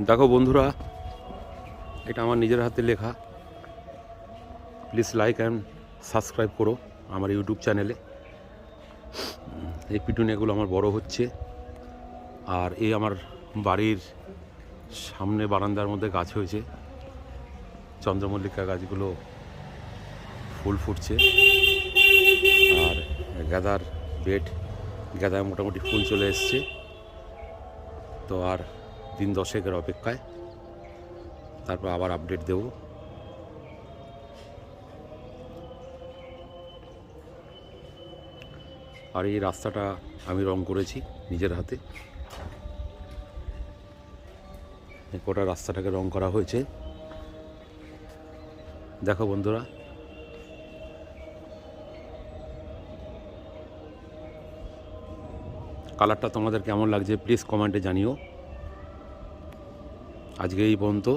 দেখো বন্ধুরা, এটা আমার নিজের হাতে লেখা। প্লিজ লাইক অ্যান্ড সাবস্ক্রাইব করো আমার ইউটিউব চ্যানেলে। এই পিটুনিয়াগুলো আমার বড় হচ্ছে, আর এই আমার বাড়ির সামনে বারান্দার মধ্যে গাছ হয়েছে, চন্দ্রমল্লিকা গাছগুলো ফুল ফুটছে। আর গাঁদার বেড, গাঁদায় মোটামুটি ফুল চলে এসছে। তো আর দিন 10 অপেক্ষায়, তারপর আবার আপডেট দেব। আর এই রাস্তাটা আমি রং করেছি নিজের হাতে। গোটা রাস্তাটাকে রং করা হয়েছে। দেখো বন্ধুরা, কালারটা তোমাদের কেমন লাগছে প্লিজ কমেন্টে জানিও। আজকে এই পর্যন্ত।